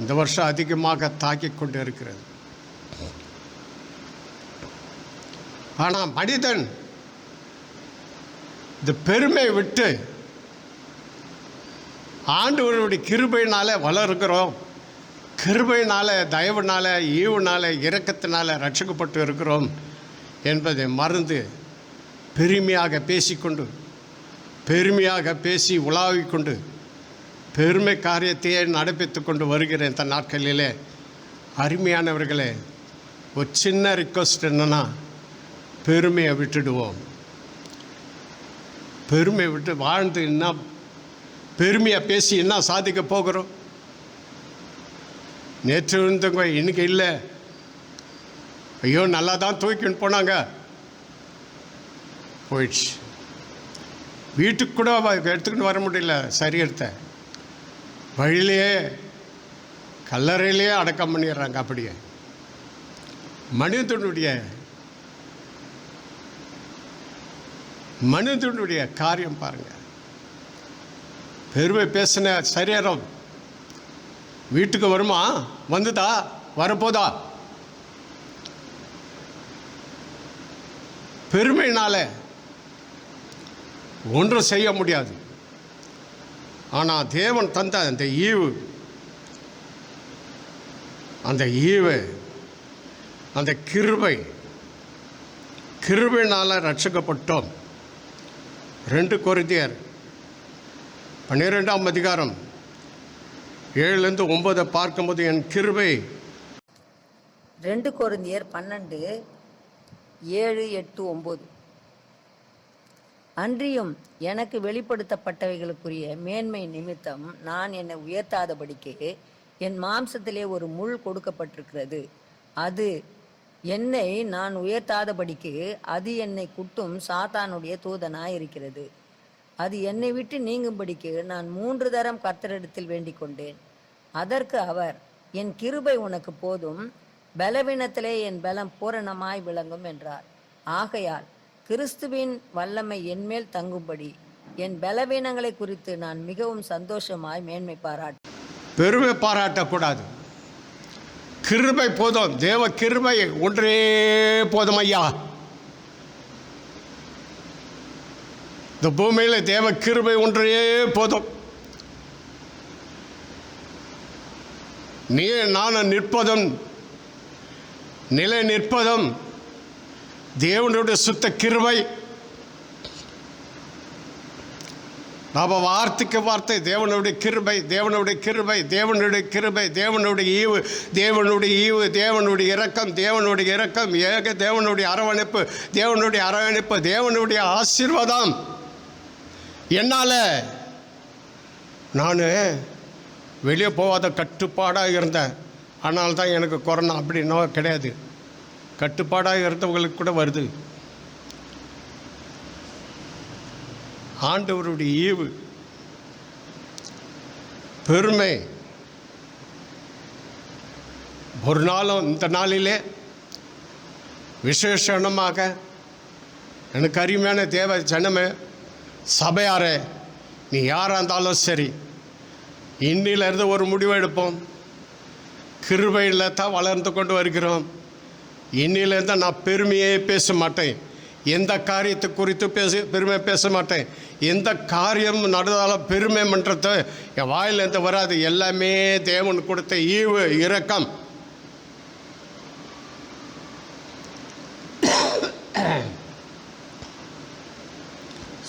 [SPEAKER 1] இந்த வருஷம் அதிகமாக தாக்கி கொண்டு இருக்கிறது. ஆனால் மனிதன் இந்த பெருமை விட்டு ஆண்டவருடைய கிருபையினால வளர்கிறோம், கிருபையினால, தயவுனால, ஈவுனால, இரக்கத்தினால ரட்சிக்கப்பட்டு இருக்கிறோம் என்பதை மறந்து பெருமையாக பேசிக்கொண்டு, பெருமையாக பேசி உலாவிக்கொண்டு பெருமை காரியத்தையே நடப்பித்து கொண்டு வருகிறேன் இந்த நாட்களிலே. அருமையானவர்களே, ஒரு சின்ன ரிக்வஸ்ட் என்னன்னா, பெருமையை விட்டுடுவோம். பெருமையை விட்டு வாழ்ந்து என்ன பெருமையாக பேசி என்ன சாதிக்க போகிறோம்? நேற்று இருந்தவங்க இன்னைக்கு இல்லை, ஐயோ நல்லா தான் தூக்கின்னு போனாங்க, போயிடுச்சு. வீட்டுக்கு கூட எடுத்துக்கிட்டு வர முடியல சரீரத்தை, வழியிலேயே கல்லறையிலேயே அடக்கம் பண்ணிடுறாங்க. அப்படியே மனிதனுடைய காரியம் பாருங்க. பெருமை பேசின சரீரம் வீட்டுக்கு வருமா? வந்துதா? வரப்போதா? பெருமையினால ஒன்றும் செய்ய முடியாது. ஆனால் தேவன் தந்த அந்த ஈவு, அந்த கிருபையினால் ரட்சிக்கப்பட்டோம். 2 கொரிந்தியர் 12ஆம் அதிகாரம் 7 9 பார்க்கும்போது, என் கிருபை
[SPEAKER 2] 2 கொரிந்தியர் 12 7 8 9. அன்றியும் எனக்கு வெளிப்படுத்தப்பட்டவைகளுக்குரிய மேன்மை நிமித்தம் நான் என்னை உயர்த்தாதபடிக்கு என் மாம்சத்திலே ஒரு முள் கொடுக்கப்பட்டிருக்கிறது. அது என்னை நான் உயர்த்தாதபடிக்கு அது என்னை குட்டும் சாத்தானுடைய தூதனாய் இருக்கிறது. அது என்னை விட்டு நீங்கும்படிக்கு நான் 3 தரம் கர்த்தரிடத்தில் வேண்டிக் கொண்டேன். அதற்கு அவர், என் கிருபை உனக்கு போதும், பலவீனத்திலே என் பலம் பூரணமாய் விளங்கும் என்றார். ஆகையால் கிறிஸ்துவின் வல்லமை என்மேல் தங்கும்படி என் பலவீனங்களை குறித்து நான் மிகவும் சந்தோஷமாய் மேன்மை பாராட்டேன்.
[SPEAKER 1] பெருமை பாராட்டக்கூடாது. கிருபை போதும். தேவ கிருபை ஒன்றே போதும் ஐயா. இந்த பூமியில் தேவ கிருபை ஒன்றே போதும். நீ நான் நிற்பதும் நிலை நிற்பதும் தேவனுடைய சுத்த கிருபை. நாம் வார்த்தைக்கு வார்த்தை தேவனுடைய கிருபை, தேவனுடைய கிருபை, தேவனுடைய கிருபை, தேவனுடைய ஈவு, தேவனுடைய ஈவு, தேவனுடைய இரக்கம், தேவனுடைய இரக்கம், ஏக தேவனுடைய அரவணைப்பு, தேவனுடைய அரவணைப்பு, தேவனுடைய ஆசீர்வாதம். என்னால் நான் வெளியே போகாத கட்டுப்பாடாக இருந்தேன். ஆனால் தான் எனக்கு கொரோனா அப்படின்னோ கிடையாது. கட்டுப்பாடாக இருந்தவங்களுக்கு கூட வருது. ஆண்டவருடைய ஈவு, பெருமை. ஒரு நாளும் இந்த நாளிலே விசேஷமாக எனக்கு அருமையான தேவ ஜனமே, சபையாரே, நீ யாராக இருந்தாலும் சரி, இன்னிலிருந்து ஒரு முடிவு எடுப்போம். கிருபையில் தான் வளர்ந்து கொண்டு வருகிறோம். இன்னிலேருந்து நான் பெருமையே பேச மாட்டேன். எந்த காரியத்தை குறித்து பெருமை பேச மாட்டேன். எந்த காரியம் நடந்தாலும் பெருமை பண்ணுறது என் வாயிலேருந்து வராது. எல்லாமே தேவன் கொடுத்த ஈவு, இரக்கம்.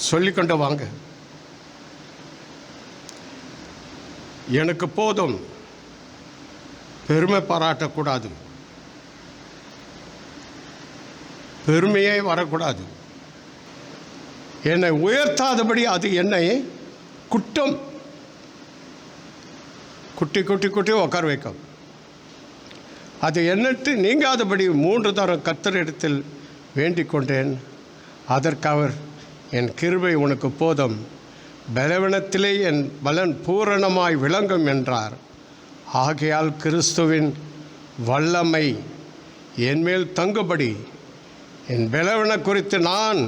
[SPEAKER 1] சொல்லிக்கொண்டு வாங்க. எனக்கு போதும். பெருமை பாராட்டக்கூடாது. பெருமையே வரக்கூடாது. என்னை உயர்த்தாதபடி அது என்னை குட்டம் குட்டி குட்டி குட்டி உட்கார வைக்கும். அது என்னட்டு நீங்காதபடி 3 தரம் கர்த்தரிடத்தில் வேண்டிக் கொண்டேன். அதற்கு அவர், என் கிருபை உனக்கு போதும், பலவீனத்திலே என் பலன் பூரணமாய் விளங்கும் என்றார். ஆகையால் கிறிஸ்துவின் வல்லமை என்மேல் தங்குபடி என் பலவீன குறித்து நான்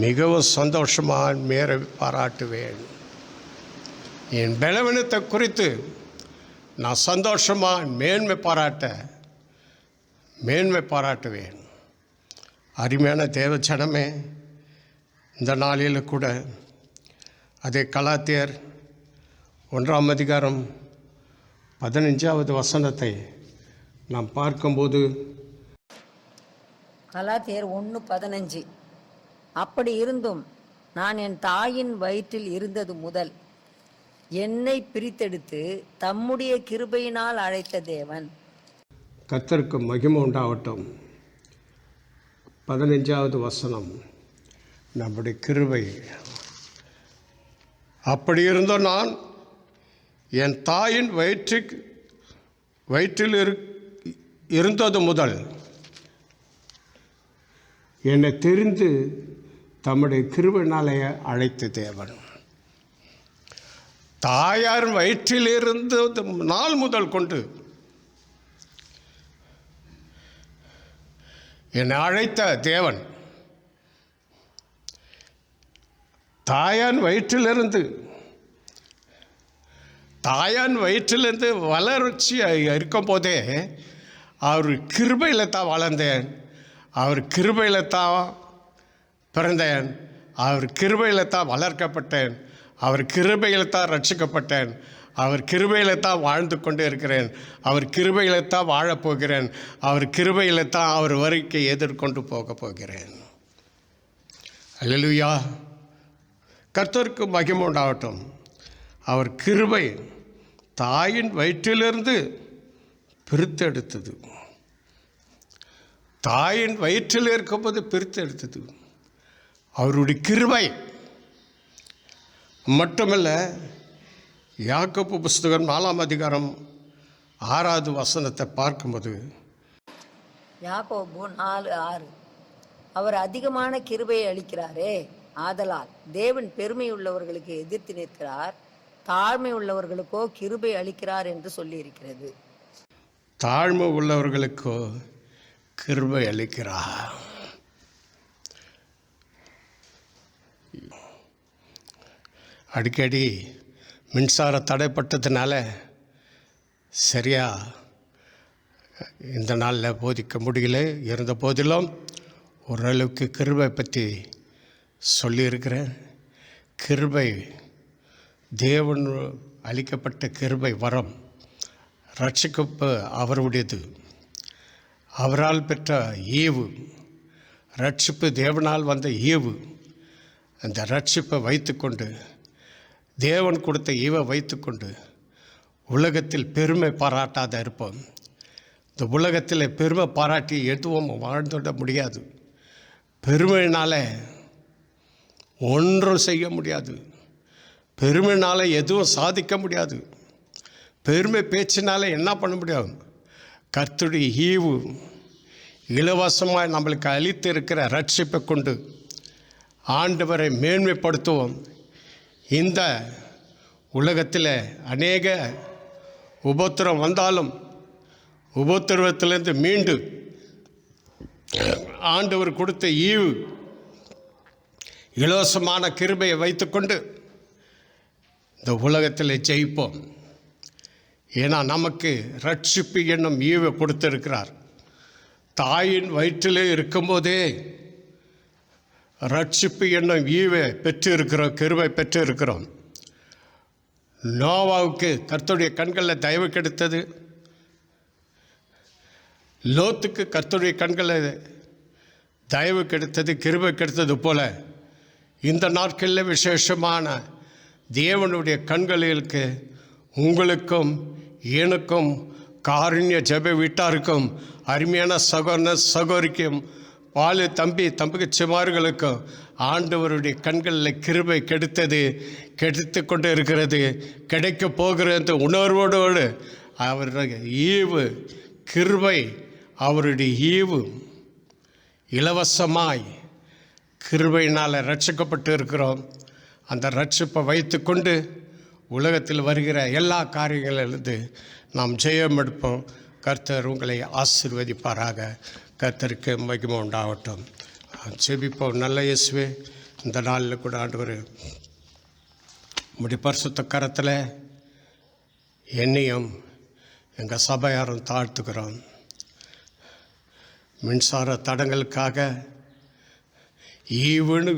[SPEAKER 1] மிகவும் சந்தோஷமாக மேற பாராட்டுவேன். என் பலவீனத்தை குறித்து நான் சந்தோஷமாக மேன்மை பாராட்டுவேன். அருமையான தேவ ஜனமே, இந்த நாளில் கூட அதே கலாத்தியர் 1ஆம் அதிகாரம் 15வது வசனத்தை நாம் பார்க்கும்போது,
[SPEAKER 2] கலாத்தியர் 1:15. அப்படி இருந்தும் நான் என் தாயின் வயிற்றில் இருந்தது முதல் என்னை பிரித்தெடுத்து தம்முடைய கிருபையினால் அழைத்த தேவன்.
[SPEAKER 1] கர்த்தருக்கு மகிமை உண்டாகட்டும். 15வது வசனம், நம்முடைய கிருபை. அப்படி இருந்த நான் என் தாயின் வயிற்றில் இருந்தது முதல் என்னை தெரிந்து தம்முடைய கிருபையினாலே அழைத்த தேவன். தாயார் வயிற்றில் இருந்த நாள் முதல் கொண்டு என்னை அழைத்த தேவன். தாயான் வயிற்றிலிருந்து வளர்ச்சி இருக்கும் போதே அவர் கிருபையில் தான் வளர்ந்தேன், அவர் கிருபையில் தான் பிறந்தேன், அவர் கிருபையில் தான் வளர்க்கப்பட்டேன், அவர் கிருபையில் தான் ரட்சிக்கப்பட்டேன், அவர் கிருபையில் தான் வாழ்ந்து கொண்டு இருக்கிறேன், அவர் கிருபையில் தான் வாழப்போகிறேன், அவர் கிருபையில் தான் அவர் வருகைக்கு எதிர்கொண்டு போகிறேன். அல்லேலூயா. கர்த்தருக்கு மகிமை உண்டாகட்டும். அவர் கிருபை தாயின் வயிற்றிலிருந்து பிரித்தெடுத்தது. தாயின் வயிற்றில் இருக்கும்போது பிரித்தெடுத்தது அவருடைய கிருபை. மட்டுமல்ல, யாக்கோபு புஸ்தகம் 4ஆம் அதிகாரம் 6வது வசனத்தை பார்க்கும்போது,
[SPEAKER 2] யாக்கோபு 4:6, அவர் அதிகமான கிருபையை அளிக்கிறாரே, ஆதலால் தேவன் பெருமை உள்ளவர்களுக்கு எதிர்த்து நிற்கிறார், தாழ்மை உள்ளவர்களுக்கோ கிருபை அளிக்கிறார் என்று சொல்லி இருக்கிறது.
[SPEAKER 1] தாழ்மை உள்ளவர்களுக்கோ கிருபை அளிக்கிறார். அடிக்கடி மின்சார தடைப்பட்டதுனால சரியா இந்த நாளில் போதிக்க முடியல. இருந்த போதிலும் ஓரளவுக்கு கிருபை பற்றி சொல்லியிருக்கிறேன். கிருபை தேவன் அளிக்கப்பட்ட கிருபை வரம். ரட்சிப்பு அவருடையது, அவரால் பெற்ற ஈவு. ரட்சிப்பு தேவனால் வந்த ஈவு. அந்த ரட்சிப்பை வைத்துக்கொண்டு, தேவன் கொடுத்த ஈவை வைத்துக்கொண்டு உலகத்தில் பெருமை பாராட்டாத இருப்போம். இந்த உலகத்தில் பெருமை பாராட்டி எதுவும் வாழ்ந்துட முடியாது. பெருமையினால் ஒன்றும் செய்ய முடியாது. பெருமையினால் எதுவும் சாதிக்க முடியாது. பெருமை பேச்சினால என்ன பண்ண முடியாது? கர்த்தருடைய ஈவு இலவசமாக நம்மளுக்கு அளித்து இருக்கிற ரட்சிப்பை கொண்டு ஆண்டவரை மேன்மைப்படுத்துவோம். இந்த உலகத்தில் அநேக உபத்திரம் வந்தாலும் உபத்திரவத்திலிருந்து மீண்டு ஆண்டவர் கொடுத்த ஈவு இலவசமான கிருபையை வைத்துக்கொண்டு இந்த உலகத்தில் ஜெயிப்போம். ஏன்னா நமக்கு ரட்சிப்பு என்னும் ஈவை கொடுத்திருக்கிறார். தாயின் வயிற்றிலே இருக்கும்போதே ரட்சிப்பு என்னும் ஈவை பெற்று இருக்கிறோம், கிருபை பெற்று இருக்கிறோம். நோவாவுக்கு கர்த்தருடைய கண்களில் தயவு கிடைத்தது. லோத்துக்கு கர்த்தருடைய கண்களில் தயவு கிடைத்தது, கிருபை கிடைத்தது போல இந்த நாட்களில் விசேஷமான தேவனுடைய கண்களுக்கு உங்களுக்கும் எனக்கும் காருண்ய ஜெப வீட்டாருக்கும் அருமையான சகோதரிக்கும் பாலு தம்பிச்சிமார்களுக்கும் ஆண்டவருடைய கண்களில் கிருபை கிடைத்தது, கிடைத்து கொண்டு இருக்கிறது, கிடைக்க போகிறது உணர்வோடு அவருடைய ஈவு கிருபை, அவருடைய ஈவு இலவசமாய் கிருபையினால் ரட்சிக்கப்பட்டு இருக்கிறோம். அந்த ரட்சிப்பை வைத்து கொண்டு உலகத்தில் வருகிற எல்லா காரியங்களிலிருந்து நாம் ஜெயம் எடுப்போம். கர்த்தர் உங்களை ஆசீர்வதிப்பாராக. கர்த்தருக்கு மகிமை உண்டாகட்டும். ஜெபிப்போம். நல்ல இயேசுவே, இந்த நாளில் கூட ஆண்டவர் உம்முடைய பரிசுத்த கரத்தில் என்னையும் எங்கள் சபையாரும் தாழ்த்துக்கிறோம். மின்சார தடங்களுக்காக ஈவுன்னு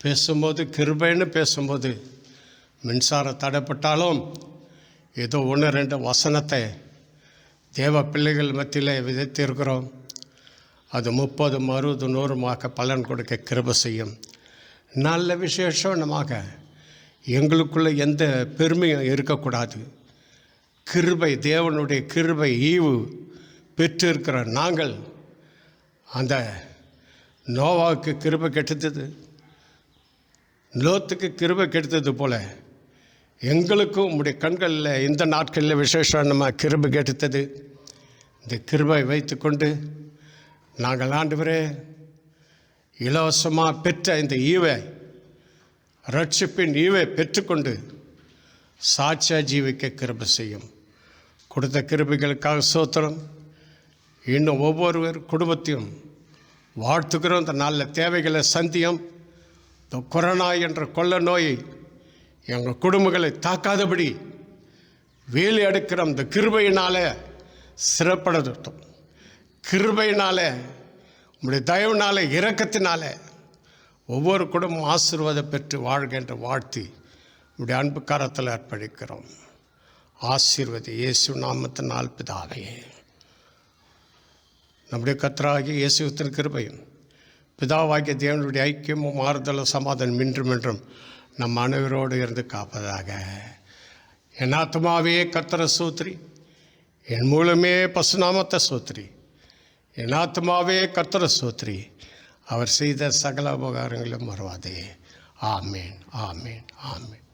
[SPEAKER 1] பேசும்போது, கிருபைன்னு பேசும்போது மின்சார தடைப்பட்டாலும் ஏதோ 1-2 வசனத்தை தேவ பிள்ளைகள் மத்தியில் விதைத்திருக்கிறோம். அது 30, 60, 100 பலன் கொடுக்க கிருபை செய்யும். நல்ல விசேஷமாக எங்களுக்குள்ளே எந்த பெருமையும் இருக்கக்கூடாது. கிருபை, தேவனுடைய கிருபை ஈவு பெற்றிருக்கிற நாங்கள், அந்த நோவாவுக்கு கிருபை கெடுத்தது, லோத்துக்கு கிருபை கெடுத்தது போல எங்களுக்கும் உம்முடைய கண்களில் இந்த நாட்களில் விசேஷமாக கிருபை கெடுத்தது. இந்த கிருபை வைத்துக்கொண்டு நாங்கள் ஆண்டவரே இலவசமாக பெற்ற இந்த ஈவை, ரட்சிப்பின் ஈவை பெற்றுக்கொண்டு சாட்சியாக ஜீவிக்க கிருபை செய்யும். கொடுத்த கிருபைகளுக்காக ஸ்தோத்திரம். இன்னும் ஒவ்வொருவர் குடும்பத்தையும் வாழ்த்துக்கிறோம். இந்த நாளில் தேவைகளை சந்தியும். இந்த கொரோனா என்ற கொள்ள நோயை எங்கள் குடும்பங்களை தாக்காதபடி வேலி அடுக்கிற இந்த கிருபையினால் சிறப்படட்டும். கிருபையினால், உங்களுடைய தயவுனால, இரக்கத்தினால ஒவ்வொரு குடும்பம் ஆசீர்வாதம் பெற்று வாழ்கின்ற வாழ்த்தி உடைய அன்பு கரத்தில் அர்ப்பணிக்கிறோம். ஆசீர்வதி இயேசு நாமத்தினால் பிதாவே. நம்முடைய கர்த்தராகிய இயேசுவின் கிருபையும் பிதாவாகிய தேவனுடைய ஐக்கியமும் ஆறுதலும் சமாதானம் இன்றும் என்றும் நம் அனைவரோடு இருந்து காப்பதாக. என் ஆத்மாவே கர்த்தரை ஸ்தோத்திரி, என் மூலமே பசுநாமத்தை ஸ்தோத்திரி. என் ஆத்மாவே கர்த்தரை ஸ்தோத்திரி, அவர் செய்த சகல உபகாரங்களும் மறவாதே. ஆமேன், ஆமேன், ஆமேன்.